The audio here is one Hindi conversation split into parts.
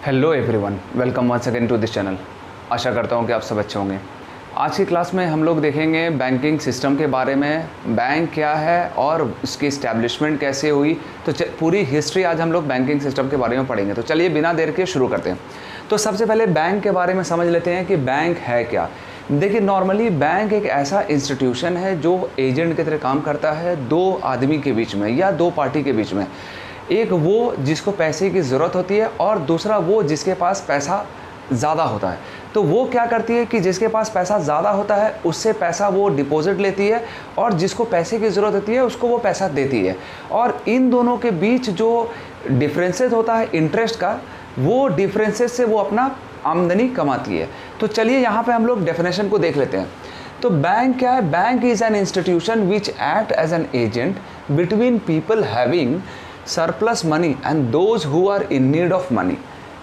Hello everyone, welcome once again to this channel. आशा करता हूँ कि आप सब अच्छे होंगे। आज की क्लास में हम लोग देखेंगे बैंकिंग सिस्टम के बारे में, बैंक क्या है और इसकी इस्टेब्लिशमेंट कैसे हुई। तो पूरी हिस्ट्री आज हम लोग बैंकिंग सिस्टम के बारे में पढ़ेंगे। तो चलिए बिना देर के शुरू करते हैं। तो सबसे पहले बैंक के बारे में समझ लेते हैं कि बैंक है क्या। देखिए, नॉर्मली बैंक एक ऐसा इंस्टीट्यूशन है जो एजेंट की तरह काम करता है दो आदमी के बीच में या दो पार्टी के बीच में। एक वो जिसको पैसे की ज़रूरत होती है और दूसरा वो जिसके पास पैसा ज़्यादा होता है। तो वो क्या करती है कि जिसके पास पैसा ज़्यादा होता है उससे पैसा वो डिपॉजिट लेती है और जिसको पैसे की ज़रूरत होती है उसको वो पैसा देती है। और इन दोनों के बीच जो डिफरेंसेस होता है इंटरेस्ट का, वो डिफरेंसेस से वो अपना आमदनी कमाती है। तो चलिए यहाँ पे हम लोग डेफिनेशन को देख लेते हैं। तो बैंक क्या है? Bank is an institution which act as an agent between people having surplus money and those who are in need of money.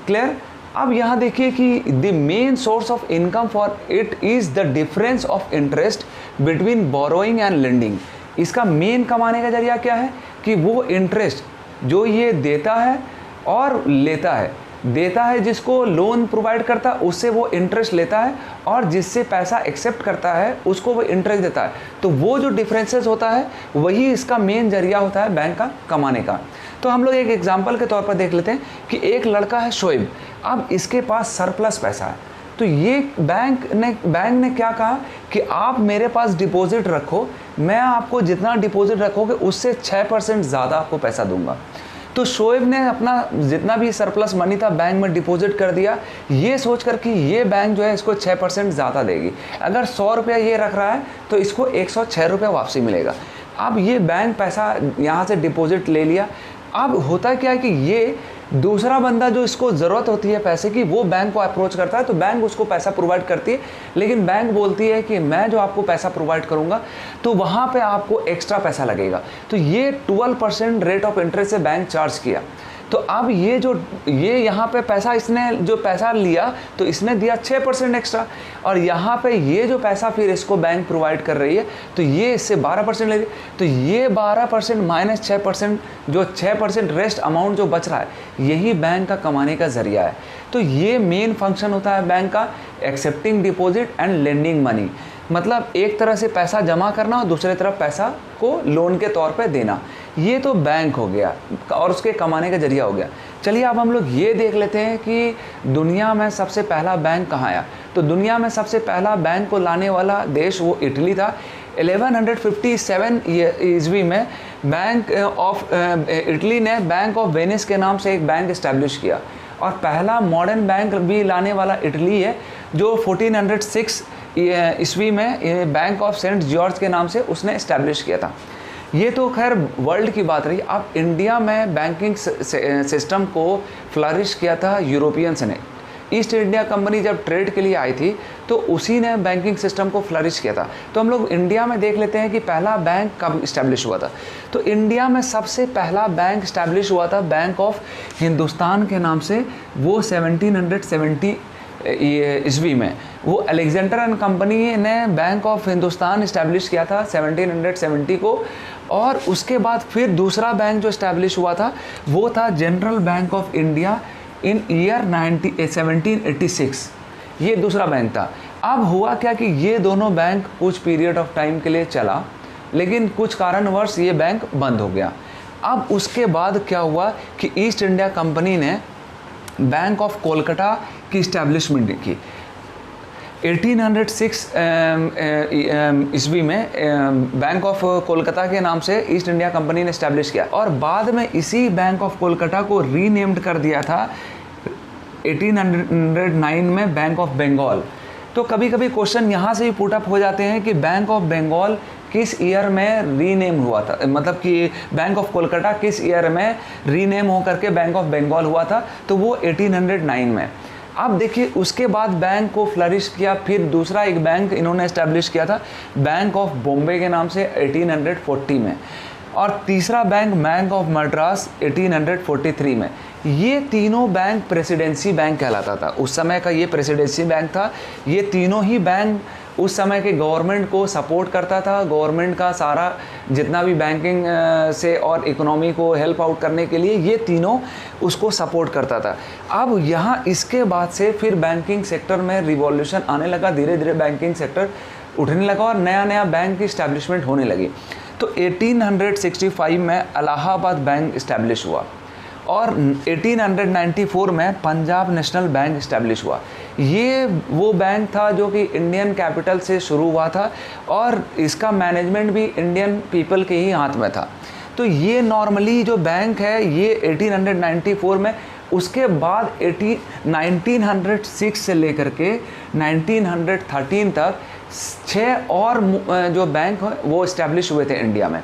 Clear? अब यहाँ देखिए कि the main source of income for it is the difference of interest between borrowing and lending. इसका मेन कमाने का जरिया क्या है कि वो इंटरेस्ट जो ये देता है और लेता है, देता है जिसको लोन प्रोवाइड करता है उससे वो इंटरेस्ट लेता है, और जिससे पैसा एक्सेप्ट करता है उसको वो इंटरेस्ट देता है। तो वो जो डिफरेंसेस होता है वही इसका मेन जरिया होता है बैंक का कमाने का। तो हम लोग एक एग्जांपल के तौर पर देख लेते हैं कि एक लड़का है शोएब। अब इसके पास सरप्लस पैसा है। तो ये बैंक ने क्या कहा कि आप मेरे पास डिपॉजिट रखो, मैं आपको जितना डिपॉजिट रखोगे उससे 6% ज़्यादा आपको पैसा दूंगा। तो शोएब ने अपना जितना भी सरप्लस मनी था बैंक में डिपॉजिट कर दिया, ये सोच कर कि ये बैंक जो है इसको 6% ज़्यादा देगी। अगर 100 रुपया ये रख रहा है तो इसको 106 रुपया वापसी मिलेगा। अब ये बैंक पैसा यहाँ से डिपॉजिट ले लिया। अब होता क्या है कि ये दूसरा बंदा जो इसको ज़रूरत होती है पैसे की, वो बैंक को अप्रोच करता है तो बैंक उसको पैसा प्रोवाइड करती है। लेकिन बैंक बोलती है कि मैं जो आपको पैसा प्रोवाइड करूंगा तो वहाँ पे आपको एक्स्ट्रा पैसा लगेगा। तो ये 12% रेट ऑफ इंटरेस्ट से बैंक चार्ज किया। तो अब ये यहाँ पे पैसा, इसने जो पैसा लिया तो इसने दिया 6% एक्स्ट्रा, और यहाँ पे ये जो पैसा फिर इसको बैंक प्रोवाइड कर रही है तो ये इससे 12% ले रही है। तो ये 12% माइनस 6%, जो 6% रेस्ट अमाउंट जो बच रहा है यही बैंक का कमाने का ज़रिया है। तो ये मेन फंक्शन होता है बैंक का, accepting deposit and lending money. मतलब एक तरह से पैसा जमा करना और दूसरे तरफ पैसा को लोन के तौर पे देना। ये तो बैंक हो गया और उसके कमाने का जरिया हो गया। चलिए अब हम लोग ये देख लेते हैं कि दुनिया में सबसे पहला बैंक कहाँ आया। तो दुनिया में सबसे पहला बैंक को लाने वाला देश वो इटली था। 1157 ईस्वी में बैंक ऑफ इटली ने बैंक ऑफ वेनिस के नाम से एक बैंक इस्टेब्लिश किया, और पहला मॉडर्न बैंक भी लाने वाला इटली है जो 1406 ईस्वी में बैंक ऑफ सेंट जॉर्ज के नाम से उसने इस्टेब्लिश किया था। ये तो खैर वर्ल्ड की बात रही। अब इंडिया में बैंकिंग सिस्टम को फ्लरिश किया था यूरोपियंस ने। ईस्ट इंडिया कंपनी जब ट्रेड के लिए आई थी तो उसी ने बैंकिंग सिस्टम को फ्लरिश किया था। तो हम लोग इंडिया में देख लेते हैं कि पहला बैंक कब इस्टेब्लिश हुआ था। तो इंडिया में सबसे पहला बैंक इस्टेब्लिश हुआ था बैंक ऑफ हिंदुस्तान के नाम से, वो 1770 ईस्वी में। वो अलेक्जेंडर एंड कंपनी ने बैंक ऑफ हिंदुस्तान इस्टेब्लिश किया था 1770 को। और उसके बाद फिर दूसरा बैंक जो इस्टेब्लिश हुआ था वो था general bank of India in year 1786। ये दूसरा बैंक था। अब हुआ क्या कि ये दोनों बैंक कुछ पीरियड ऑफ टाइम के लिए चला, लेकिन कुछ कारणवश ये बैंक बंद हो गया। अब उसके बाद क्या हुआ कि ईस्ट इंडिया कंपनी ने बैंक ऑफ कोलकाता की इस्टेब्लिशमेंट की। 1806 ईस्वी में बैंक ऑफ कोलकाता के नाम से ईस्ट इंडिया कंपनी ने इस्टेब्लिश किया, और बाद में इसी बैंक ऑफ कोलकाता को रीनेम्ड कर दिया था 1809 में बैंक ऑफ बंगाल। तो कभी कभी क्वेश्चन यहाँ से ही पुट अप हो जाते हैं कि बैंक ऑफ बंगाल किस ईयर में रीनेम हुआ था, मतलब कि बैंक ऑफ कोलकाता किस ईयर में रीनेम होकर के बैंक ऑफ बंगाल हुआ था। तो वो 1809 में। अब देखिए उसके बाद बैंक को फ्लरिश किया, फिर दूसरा एक बैंक इन्होंने इस्टेब्लिश किया था बैंक ऑफ बॉम्बे के नाम से 1840 में, और तीसरा बैंक ऑफ मद्रास 1843 में। ये तीनों बैंक प्रेसिडेंसी बैंक कहलाता था। उस समय का ये प्रेसिडेंसी बैंक था। ये तीनों ही बैंक उस समय के गवर्नमेंट को सपोर्ट करता था, गवर्नमेंट का सारा जितना भी बैंकिंग से और इकोनॉमी को हेल्प आउट करने के लिए ये तीनों उसको सपोर्ट करता था। अब यहाँ इसके बाद से फिर बैंकिंग सेक्टर में रिवॉल्यूशन आने लगा, धीरे धीरे बैंकिंग सेक्टर उठने लगा और नया नया बैंक की इस्टेब्लिशमेंट होने लगी। तो 1865 में इलाहाबाद बैंक इस्टेब्लिश हुआ और 1894 में पंजाब नेशनल बैंक इस्टेब्लिश हुआ। ये वो बैंक था जो कि इंडियन कैपिटल से शुरू हुआ था और इसका मैनेजमेंट भी इंडियन पीपल के ही हाथ में था। तो ये नॉर्मली जो बैंक है ये 1894 में, उसके बाद 1906 से लेकर के 1913 तक 6 और जो बैंक वो इस्टेब्लिश हुए थे इंडिया में।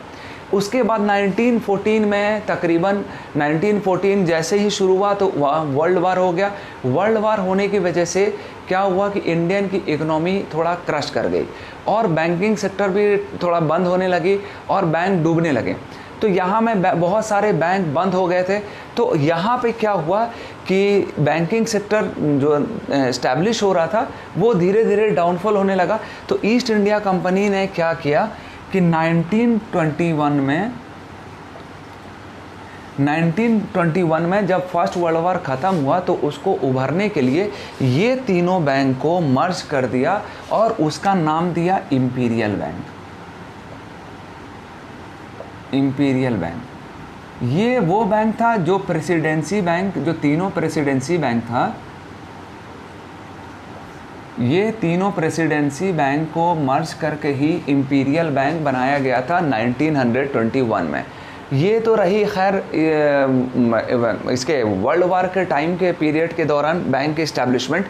उसके बाद 1914 में तकरीबन 1914 जैसे ही शुरू हुआ तो वर्ल्ड वार हो गया। वर्ल्ड वार होने की वजह से क्या हुआ कि इंडियन की इकोनॉमी थोड़ा क्रश कर गई और बैंकिंग सेक्टर भी थोड़ा बंद होने लगी और बैंक डूबने लगे। तो यहाँ में बहुत सारे बैंक बंद हो गए थे। तो यहाँ पे क्या हुआ कि बैंकिंग सेक्टर जो इस्टेब्लिश हो रहा था वो धीरे धीरे डाउनफॉल होने लगा। तो ईस्ट इंडिया कंपनी ने क्या किया कि 1921 में जब फर्स्ट वर्ल्ड वार ख़त्म हुआ तो उसको उभरने के लिए ये तीनों बैंक को मर्ज कर दिया और उसका नाम दिया इंपीरियल बैंक। इंपीरियल बैंक ये वो बैंक था जो प्रेसिडेंसी बैंक, जो तीनों प्रेसिडेंसी बैंक था, ये तीनों प्रेसिडेंसी बैंक को मर्ज करके ही इंपीरियल बैंक बनाया गया था 1921 में। ये तो रही खैर इसके वर्ल्ड वार के टाइम के पीरियड के दौरान बैंक की इस्टेब्लिशमेंट।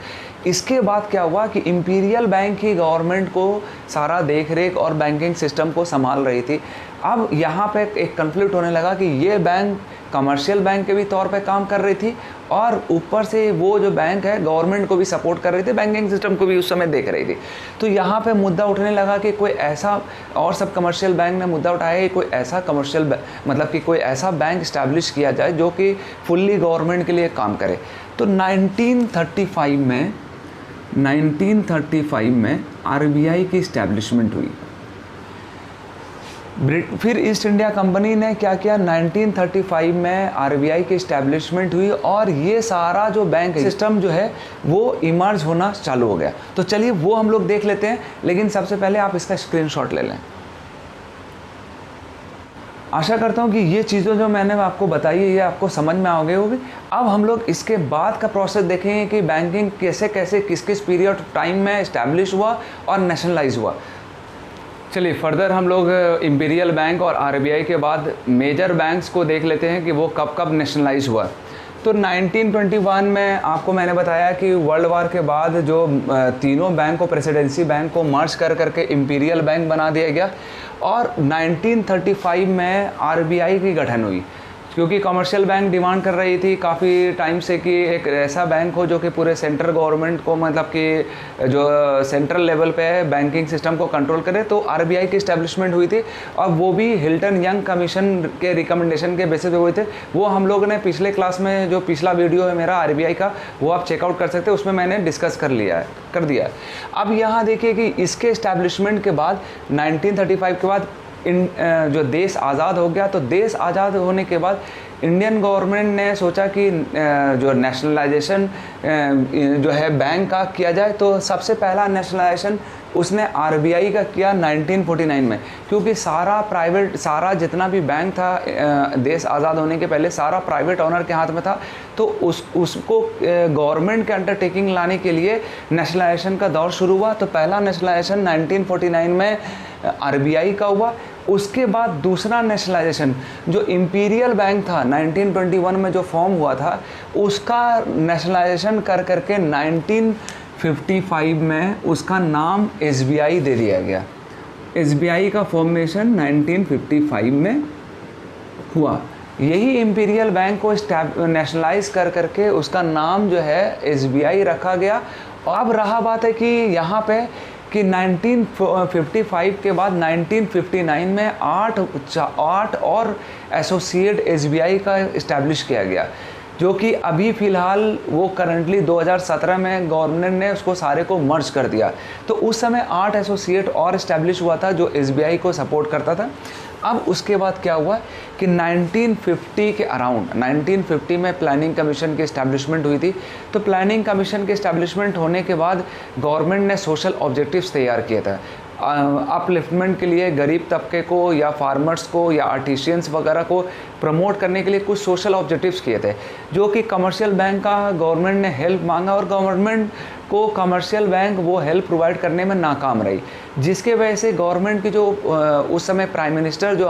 इसके बाद क्या हुआ कि इंपीरियल बैंक ही गवर्नमेंट को सारा देख रेख और बैंकिंग सिस्टम को संभाल रही थी। अब यहाँ पे एक कन्फ्लिक्ट होने लगा कि ये बैंक कमर्शियल बैंक के भी तौर पे काम कर रही थी और ऊपर से वो जो बैंक है गवर्नमेंट को भी सपोर्ट कर रही थी, बैंकिंग सिस्टम को भी उस समय देख रही थी। तो यहाँ पे मुद्दा उठने लगा कि कोई ऐसा, और सब कमर्शियल बैंक ने मुद्दा उठाया कि कोई ऐसा कमर्शियल मतलब कि कोई ऐसा बैंक इस्टेब्लिश किया जाए जो कि फुल्ली गवर्नमेंट के लिए काम करे। तो 1935 में आरबीआई की इस्टेब्लिशमेंट हुई। फिर ईस्ट इंडिया कंपनी ने क्या किया, 1935 में आरबीआई की इस्टेब्लिशमेंट हुई और ये सारा जो बैंक सिस्टम जो है वो इमर्ज होना चालू हो गया। तो चलिए वो हम लोग देख लेते हैं, लेकिन सबसे पहले आप इसका स्क्रीनशॉट ले लें। आशा करता हूँ कि ये चीज़ें जो मैंने आपको बताई है ये आपको समझ में आ गई होगी। अब हम लोग इसके बाद का प्रोसेस देखेंगे कि बैंकिंग कैसे कैसे किस किस पीरियड टाइम में इस्टेब्लिश हुआ और नेशनलाइज हुआ। चलिए फर्दर हम लोग इंपीरियल बैंक और आरबीआई के बाद मेजर बैंक्स को देख लेते हैं कि वो कब कब नेशनलाइज हुआ। तो 1921 में आपको मैंने बताया कि वर्ल्ड वार के बाद जो तीनों बैंक को, प्रेसिडेंसी बैंक को मर्ज कर करके इंपीरियल बैंक बना दिया गया और 1935 में आरबीआई की गठन हुई, क्योंकि कमर्शियल बैंक डिमांड कर रही थी काफ़ी टाइम से कि एक ऐसा बैंक हो जो कि पूरे सेंट्रल गवर्नमेंट को, मतलब कि जो सेंट्रल लेवल पे है बैंकिंग सिस्टम को कंट्रोल करे। तो आरबीआई की इस्टेब्लिशमेंट हुई थी और वो भी हिल्टन यंग कमीशन के रिकमेंडेशन के बेसिस पे हुए थे। वो हम लोगों ने पिछले क्लास में, जो पिछला वीडियो है मेरा आरबीआई का, वो आप चेकआउट कर सकते हैं, उसमें मैंने डिस्कस कर दिया है। अब यहाँ देखिए कि इसके इस्टेब्लिशमेंट के बाद 1935 के बाद जो देश आज़ाद हो गया। तो देश आज़ाद होने के बाद इंडियन गवर्नमेंट ने सोचा कि जो नेशनलाइजेशन जो है बैंक का किया जाए। तो सबसे पहला नेशनलाइजेशन उसने आरबीआई का किया 1949 में, क्योंकि सारा जितना भी बैंक था देश आज़ाद होने के पहले सारा प्राइवेट ओनर के हाथ में था। तो उसको गवर्नमेंट के अंडरटेकिंग लाने के लिए नेशनलाइजेशन का दौर शुरू हुआ। तो पहला नेशनलाइजेशन 1949 में आरबीआई का हुआ। उसके बाद दूसरा नेशनलाइजेशन जो इंपीरियल बैंक था 1921 में जो फॉर्म हुआ था, उसका नेशनलाइजेशन कर करके 1955 में उसका नाम एसबीआई दे दिया गया। एसबीआई का फॉर्मेशन 1955 में हुआ। यही इंपीरियल बैंक को नेशनलाइज कर करके उसका नाम जो है एसबीआई रखा गया। अब रहा बात है कि यहाँ पे कि 1955 के बाद 1959 में 8 और एसोसिएट एसबीआई का इस्टेब्लिश किया गया। जो कि अभी फ़िलहाल वो करंटली 2017 में गवर्नमेंट ने उसको सारे को मर्ज कर दिया। तो उस समय 8 एसोसिएट और इस्टेब्लिश हुआ था जो एसबीआई को सपोर्ट करता था। अब उसके बाद क्या हुआ कि 1950 के अराउंड 1950 में प्लानिंग कमीशन की इस्टेब्लिशमेंट हुई थी। तो प्लानिंग कमीशन के इस्टेब्लिशमेंट होने के बाद गवर्नमेंट ने सोशल ऑब्जेक्टिव्स तैयार किए थे अपलिफ्टमेंट के लिए, गरीब तबके को या फार्मर्स को या आर्टिशियंस वगैरह को प्रमोट करने के लिए कुछ सोशल ऑब्जेक्टिव्स किए थे, जो कि कमर्शियल बैंक का गवर्नमेंट ने हेल्प मांगा और गवर्नमेंट को कमर्शियल बैंक वो हेल्प प्रोवाइड करने में नाकाम रही, जिसके वजह से गवर्नमेंट की जो उस समय प्राइम मिनिस्टर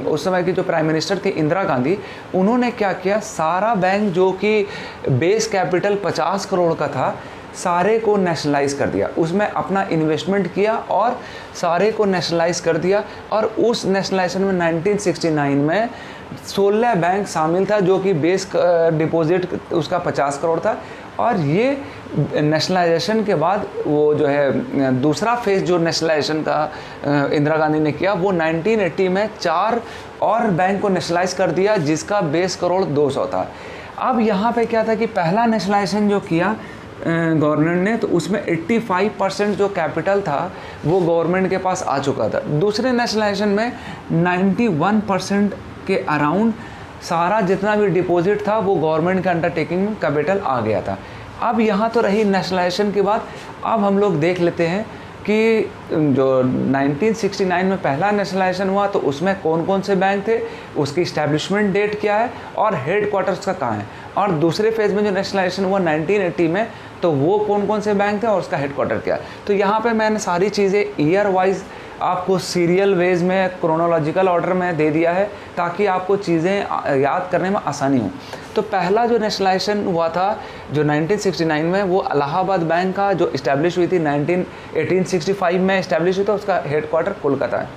उस समय की जो प्राइम मिनिस्टर थी इंदिरा गांधी, उन्होंने क्या किया, सारा बैंक जो कि बेस कैपिटल 50 करोड़ का था सारे को नेशनलाइज कर दिया, उसमें अपना इन्वेस्टमेंट किया और सारे को नेशनलाइज कर दिया। और उस नेशनलाइजेशन में 1969 में 16 बैंक शामिल था जो कि बेस डिपॉजिट उसका 50 करोड़ था। और ये नेशनलाइजेशन के बाद वो जो है दूसरा फेज जो नेशनलाइजेशन का इंदिरा गांधी ने किया वो 1980 में 4 और बैंक को नेशनलाइज कर दिया जिसका बेस करोड़ 200 था। अब यहाँ पे क्या था कि पहला नेशनलाइजेशन जो किया गवर्नमेंट ने, तो उसमें 85% जो कैपिटल था वो गवर्नमेंट के पास आ चुका था। दूसरे नेशनलाइजेशन में 91% के अराउंड सारा जितना भी डिपॉजिट था वो गवर्नमेंट के अंडरटेकिंग में कैपिटल आ गया था। अब यहाँ तो रही नेशनलाइजेशन के बाद, अब हम लोग देख लेते हैं कि जो 1969 में पहला नेशनलाइजेशन हुआ तो उसमें कौन कौन से बैंक थे, उसकी इस्टेब्लिशमेंट डेट क्या है और हेड क्वार्टर्स का कहाँ है। और दूसरे फेज़ में जो नेशनलाइजेशन हुआ 1980 में, तो वो कौन कौन से बैंक थे और उसका हेड क्वार्टर क्या है। तो यहाँ पे मैंने सारी चीज़ें ईयर वाइज आपको सीरियल वेज में क्रोनोलॉजिकल ऑर्डर में दे दिया है ताकि आपको चीज़ें याद करने में आसानी हो। तो पहला जो नेशनलाइजेशन हुआ था जो 1969 में, वो इलाहाबाद बैंक का जो इस्टेब्लिश हुई थी 1865 में इस्टेब्लिश हुई था, उसका हेड क्वार्टर कोलकाता है।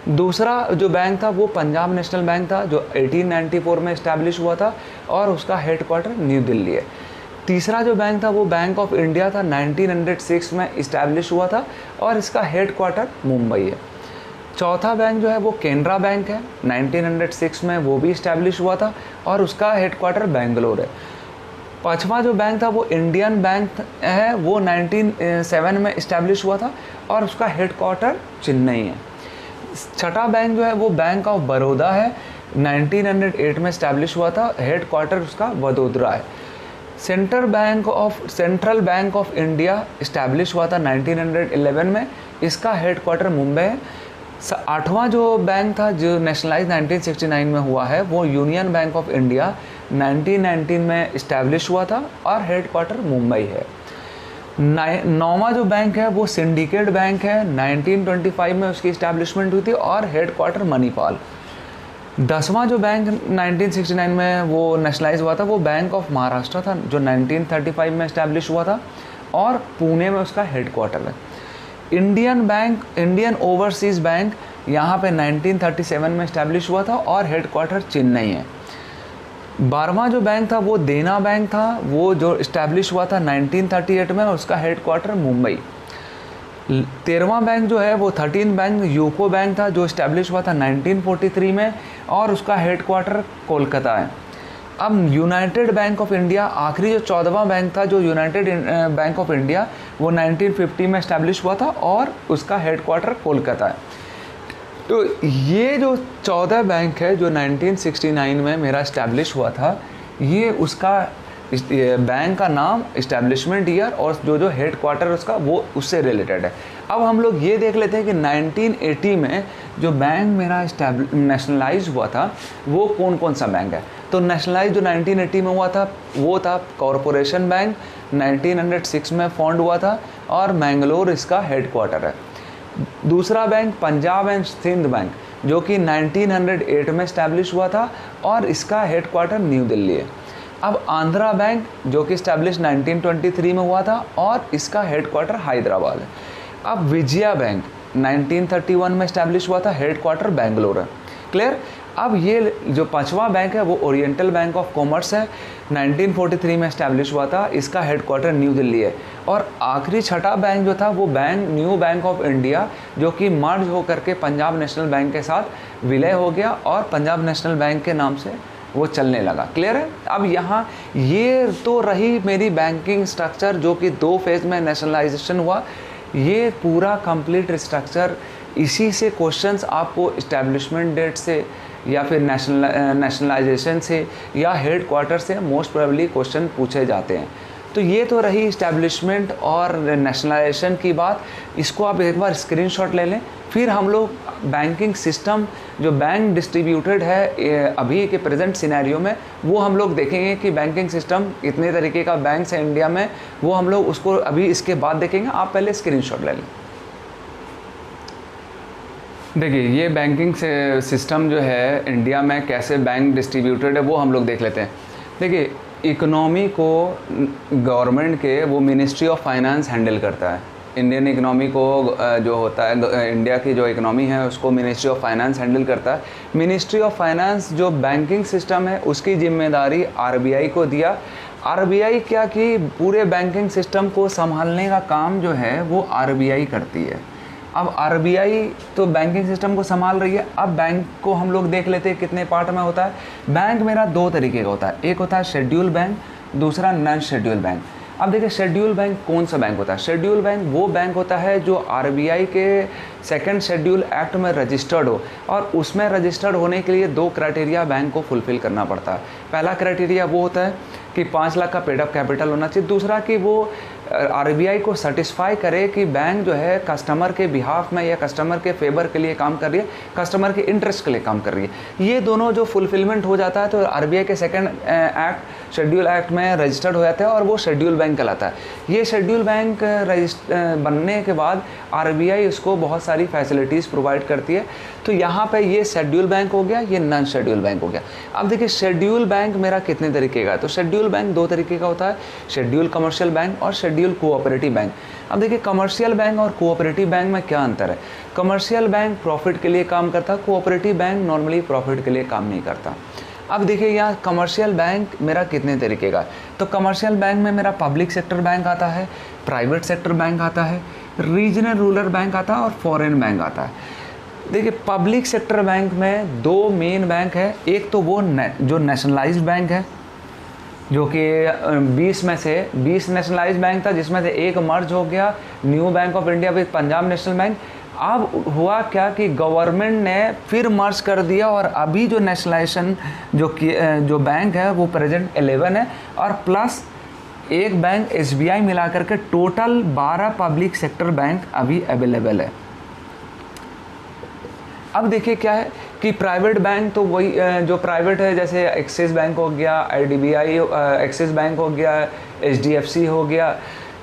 दूसरा जो बैंक था वो पंजाब नेशनल बैंक था जो 1894 में इस्टेब्लिश हुआ था और उसका हेड क्वार्टर न्यू दिल्ली है। तीसरा जो बैंक था वो बैंक ऑफ इंडिया था, 1906 में इस्टेब्लिश हुआ था और इसका हेड क्वार्टर मुंबई है। चौथा बैंक जो है वो केनरा बैंक है, 1906 में वो भी इस्टेब्लिश हुआ था और उसका हेड क्वार्टर बेंगलोर है। पांचवा जो बैंक था वो इंडियन बैंक है, वो 1907 में इस्टेब्लिश हुआ था और उसका हेड क्वार्टर चेन्नई है। छठा बैंक जो है वो बैंक ऑफ बड़ौदा है, 1908 में इस्टेब्लिश हुआ था, हेड क्वार्टर उसका वडोदरा है। Central bank of India establish हुआ था 1911 में, इसका हेड क्वार्टर मुंबई है। आठवां जो बैंक था जो नेशनलाइज 1969 में हुआ है वो यूनियन बैंक ऑफ इंडिया 1919 में इस्टेब्लिश हुआ था और हेड क्वार्टर मुंबई है। नौवां जो बैंक है वो सिंडिकेट बैंक है, 1925 में उसकी इस्टेब्लिशमेंट हुई थी और हेड क्वार्टर मणिपाल। 10वां जो बैंक 1969 में वो नेशनलाइज हुआ था वो बैंक ऑफ महाराष्ट्र था जो 1935 में इस्टेब्लिश हुआ था और पुणे में उसका हेड क्वार्टर है। इंडियन ओवरसीज़ बैंक यहाँ पे 1937 में इस्टेब्लिश हुआ था और हेड क्वार्टर चेन्नई है। 12वां जो बैंक था वो देना बैंक था, वो जो इस्टेब्लिश हुआ था 1938 में, उसका हेड क्वार्टर मुंबई। 13वां बैंक जो है वो 13 बैंक यूको बैंक था जो इस्टेब्लिश हुआ था 1943 में और उसका हेड क्वार्टर कोलकाता है। अब यूनाइटेड बैंक ऑफ इंडिया आखिरी जो 14वां बैंक था जो यूनाइटेड बैंक ऑफ इंडिया वो 1950 में इस्टेब्लिश हुआ था और उसका हेड क्वार्टर कोलकाता है। तो ये जो 14 बैंक है जो 1969 में मेरा इस्टेब्लिश हुआ था, ये उसका बैंक का नाम, इस्टेब्लिशमेंट ईयर और जो हेड क्वार्टर उसका वो उससे रिलेटेड है। अब हम लोग ये देख लेते हैं कि 1980 में जो बैंक मेरा नेशनलाइज हुआ था वो कौन कौन सा बैंक है। तो नेशनलाइज जो 1980 में हुआ था वो था कॉरपोरेशन बैंक, 1906 में फाउंड हुआ था और मैंगलोर इसका हेड क्वार्टर है। दूसरा bank Punjab and Sind bank जो कि 1908 में इस्टेब्लिश हुआ था और इसका हेड क्वार्टर न्यू दिल्ली है। अब आंध्रा बैंक जो कि इस्टेब्लिश 1923 में हुआ था और इसका हेड क्वार्टर हैदराबाद है। अब विजया बैंक 1931 में इस्टेब्लिश हुआ था, हेड क्वार्टर बेंगलोर है। क्लियर। अब ये जो पांचवा बैंक है वो ओरिएंटल बैंक ऑफ कॉमर्स है, 1943 में इस्टेब्लिश हुआ था, इसका हेड क्वार्टर न्यू दिल्ली है। और आखिरी छठा बैंक जो था वो bank new bank of India जो कि मर्ज होकर के पंजाब नेशनल बैंक के साथ विलय हो गया और पंजाब नेशनल बैंक के नाम से वो चलने लगा। क्लियर है? अब यहाँ ये तो रही मेरी बैंकिंग स्ट्रक्चर जो कि 2 फेज़ में नेशनलाइजेशन हुआ। ये पूरा कंप्लीट स्ट्रक्चर, इसी से क्वेश्चंस आपको इस्टेब्लिशमेंट डेट से या फिर नेशनलाइजेशन से या हेड क्वार्टर से मोस्ट प्रोबेबली क्वेश्चन पूछे जाते हैं। तो ये तो रही इस्टेब्लिशमेंट और नेशनलाइजेशन की बात। इसको आप एक बार स्क्रीनशॉट ले लें। फिर हम लोग बैंकिंग सिस्टम जो बैंक डिस्ट्रीब्यूटेड है अभी के प्रेजेंट सिनेरियो में, वो हम लोग देखेंगे कि बैंकिंग सिस्टम इतने तरीके का बैंक्स है इंडिया में, वो हम लोग उसको अभी इसके बाद देखेंगे। आप पहले स्क्रीनशॉट ले लें। देखिए ये बैंकिंग सिस्टम जो है इंडिया में कैसे बैंक डिस्ट्रीब्यूटेड है वो हम लोग देख लेते हैं। देखिए इकोनॉमी को गवर्नमेंट के वो मिनिस्ट्री ऑफ फाइनेंस हैंडल करता है। इंडियन इकोनॉमी को जो होता है, इंडिया की जो इकोनॉमी है उसको मिनिस्ट्री ऑफ फाइनेंस हैंडल करता है। मिनिस्ट्री ऑफ फाइनेंस जो बैंकिंग सिस्टम है उसकी जिम्मेदारी आरबीआई को दिया। आरबीआई क्या कि पूरे बैंकिंग सिस्टम को संभालने का काम जो है वो आरबीआई करती है। अब आरबीआई तो बैंकिंग सिस्टम को संभाल रही है। अब बैंक को हम लोग देख लेते हैं कितने पार्ट में होता है। बैंक मेरा 2 तरीके का होता है, एक होता है शेड्यूल बैंक, दूसरा नॉन शेड्यूल बैंक। अब देखिए शेड्यूल बैंक कौन सा बैंक होता है? शेड्यूल बैंक वो बैंक होता है जो आरबीआई के 2nd शेड्यूल एक्ट में रजिस्टर्ड हो, और उसमें रजिस्टर्ड होने के लिए 2 क्राइटेरिया बैंक को फुलफ़िल करना पड़ता है। पहला क्राइटेरिया वो होता है कि 5 लाख का पेड अप कैपिटल होना चाहिए। दूसरा कि वो आरबीआई को सेटिस्फाई करे कि बैंक जो है कस्टमर के बिहाफ में या कस्टमर के फेवर के लिए काम कर रही है, कस्टमर के इंटरेस्ट के लिए काम कर रही है। ये दोनों जो फुलफिलमेंट हो जाता है तो आरबीआई के 2nd एक्ट शेड्यूल एक्ट में रजिस्टर्ड हो जाता है और वो शेड्यूल बैंक कहलाता है। ये शेड्यूल बैंक बनने के बाद आरबीआई उसको बहुत सारी फैसिलिटीज़ प्रोवाइड करती है। तो यहाँ पे ये शेड्यूल बैंक हो गया, ये नॉन शेड्यूल बैंक हो गया। अब देखिए शेड्यूल बैंक मेरा कितने तरीके का है? तो शेड्यूल बैंक 2 तरीके का होता है, शेड्यूल कमर्शियल बैंक और शेड्यूल कोऑपरेटिव बैंक। अब देखिए कमर्शियल बैंक और कोऑपरेटिव बैंक में क्या अंतर है? कमर्शियल बैंक प्रॉफिट के लिए काम करता है, कोऑपरेटिव बैंक नॉर्मली प्रॉफिट के लिए काम नहीं करता। अब देखिए यहाँ कमर्शियल बैंक मेरा कितने तरीके का है? तो कमर्शियल बैंक में मेरा पब्लिक सेक्टर बैंक आता है, प्राइवेट सेक्टर बैंक आता है, रीजनल रूरल बैंक आता है और फॉरेन बैंक आता है। देखिए पब्लिक सेक्टर बैंक में 2 मेन बैंक है। एक तो वो जो नेशनलाइज्ड बैंक है, जो कि 20 में से 20 नेशनलाइज्ड बैंक था, जिसमें से एक मर्ज हो गया new bank of India with Punjab national bank. अब हुआ क्या कि गवर्नमेंट ने फिर मर्ज कर दिया और अभी जो नेशनलाइजेशन जो बैंक है वो प्रेजेंट 11 है, और प्लस एक बैंक एसबीआई मिला करके टोटल 12 पब्लिक सेक्टर बैंक अभी अवेलेबल है। अब देखिए क्या है कि प्राइवेट बैंक तो वही जो प्राइवेट है, जैसे एक्सिस बैंक हो गया, आईडीबीआई एक्सिस बैंक हो गया, एचडीएफसी हो गया,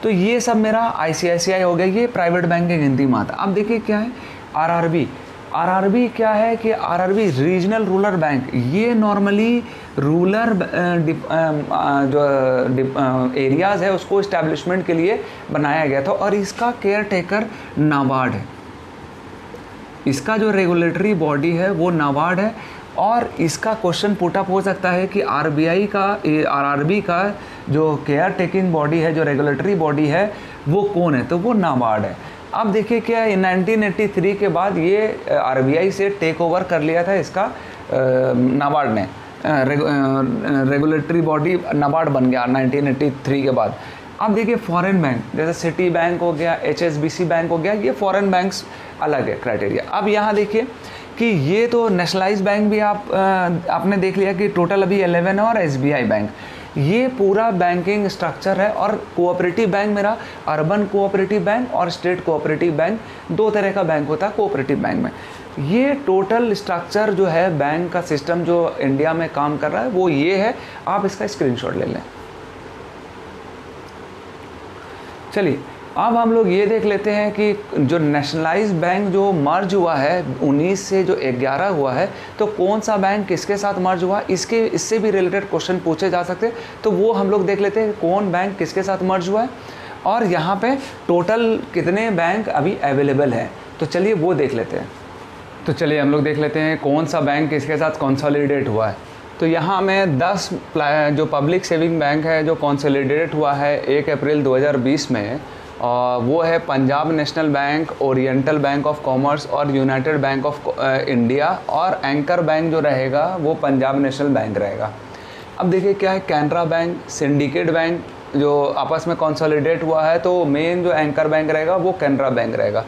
तो ये सब मेरा आईसीआईसीआई हो गया, ये प्राइवेट बैंक की गिनती में आता। अब देखिए क्या है आरआरबी। आरआरबी क्या है कि आरआरबी रीजनल रूरल बैंक, ये नॉर्मली रूरल जो एरियाज़ है उसको इस्टेब्लिशमेंट के लिए बनाया गया था, और इसका केयर टेकर नाबार्ड है। इसका जो रेगुलेटरी बॉडी है वो नाबार्ड है, और इसका क्वेश्चन पुटअप हो सकता है कि आरबीआई का आरआरबी का जो केयर टेकिंग बॉडी है, जो रेगुलेटरी बॉडी है, वो कौन है? तो वो नाबार्ड है। अब देखिए क्या है, 1983 के बाद ये आरबीआई से टेक ओवर कर लिया था इसका नाबार्ड ने, रेगुलेटरी बॉडी नाबार्ड बन गया 1983 के बाद। अब देखिए फॉरेन बैंक, जैसे सिटी बैंक हो गया, एचएसबीसी बैंक हो गया, ये फॉरेन बैंक्स अलग है क्राइटेरिया। अब यहाँ देखिए कि ये तो नेशनलाइज्ड बैंक भी आपने देख लिया कि टोटल अभी 11 है, और एसबीआई बैंक, ये पूरा बैंकिंग स्ट्रक्चर है। और कोऑपरेटिव बैंक मेरा अर्बन कोऑपरेटिव बैंक और स्टेट कोऑपरेटिव बैंक, 2 तरह का बैंक होता है कोऑपरेटिव बैंक में। ये टोटल स्ट्रक्चर जो है बैंक का सिस्टम जो इंडिया में काम कर रहा है वो ये है। आप इसका स्क्रीनशॉट ले लें। चलिए अब हम लोग ये देख लेते हैं कि जो नेशनलाइज्ड बैंक जो मर्ज हुआ है 19 से जो 11 हुआ है, तो कौन सा बैंक किसके साथ मर्ज हुआ, इससे भी रिलेटेड क्वेश्चन पूछे जा सकते हैं। तो वो हम लोग देख लेते हैं कौन बैंक किसके साथ मर्ज हुआ है, और यहाँ पे टोटल कितने बैंक अभी अवेलेबल हैं। तो चलिए वो देख लेते हैं। तो चलिए हम लोग देख लेते हैं कौन सा बैंक किसके साथ कंसोलिडेट हुआ है। तो यहाँ में 10 जो पब्लिक सेविंग बैंक है जो कंसोलिडेट हुआ है 1 अप्रैल 2020 में, और वो है Punjab national bank, oriental bank of commerce और यूनाइटेड बैंक ऑफ इंडिया, और एंकर बैंक जो रहेगा वो पंजाब नेशनल बैंक रहेगा। अब देखिए क्या है, कैनरा बैंक, सिंडिकेट बैंक जो आपस में कंसोलिडेट हुआ है, तो मेन जो एंकर बैंक रहेगा वो कैनरा बैंक रहेगा।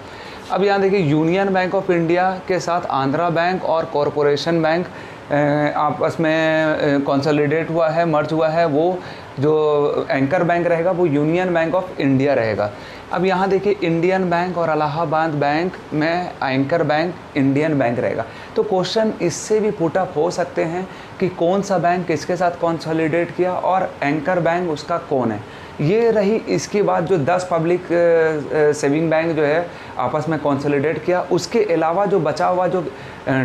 अब यहाँ देखिए यूनियन बैंक ऑफ इंडिया के साथ आंध्रा बैंक और कॉरपोरेशन बैंक आपस में कंसोलिडेट हुआ है, मर्ज हुआ है, वो जो एंकर बैंक रहेगा वो यूनियन बैंक ऑफ इंडिया रहेगा। अब यहाँ देखिए इंडियन बैंक और इलाहाबाद बैंक में एंकर बैंक इंडियन बैंक रहेगा। तो क्वेश्चन इससे भी पुट अप हो सकते हैं कि कौन सा बैंक किसके साथ कंसोलिडेट किया और एंकर बैंक उसका कौन है। ये रही इसके बाद जो 10 पब्लिक सेविंग बैंक जो है आपस में कंसोलिडेट किया। उसके अलावा जो बचा हुआ जो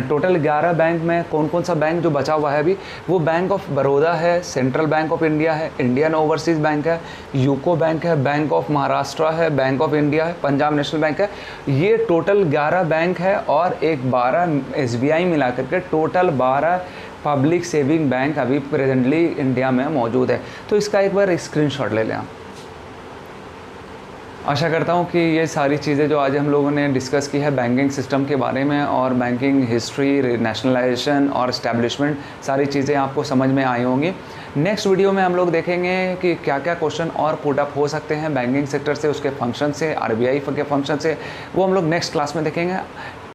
टोटल 11 बैंक में कौन कौन सा बैंक जो बचा हुआ है अभी, वो बैंक ऑफ बड़ौदा है, सेंट्रल बैंक ऑफ इंडिया है, इंडियन ओवरसीज़ बैंक है, यूको बैंक है, बैंक ऑफ महाराष्ट्र है, बैंक ऑफ इंडिया है, पंजाब नेशनल बैंक है। ये टोटल 11 बैंक है और एक 12 SBI मिला करके टोटल 12 पब्लिक सेविंग बैंक अभी प्रेजेंटली इंडिया में मौजूद है। तो इसका एक बार स्क्रीनशॉट ले लें आप। आशा करता हूँ कि ये सारी चीज़ें जो आज हम लोगों ने डिस्कस की है बैंकिंग सिस्टम के बारे में और बैंकिंग हिस्ट्री, नेशनलाइजेशन और इस्टेब्लिशमेंट, सारी चीज़ें आपको समझ में आई होंगी। नेक्स्ट वीडियो में हम लोग देखेंगे कि क्या क्या क्वेश्चन और पुट अप हो सकते हैं बैंकिंग सेक्टर से, उसके फंक्शन से, RBI के फंक्शन से, वो हम लोग नेक्स्ट क्लास में देखेंगे।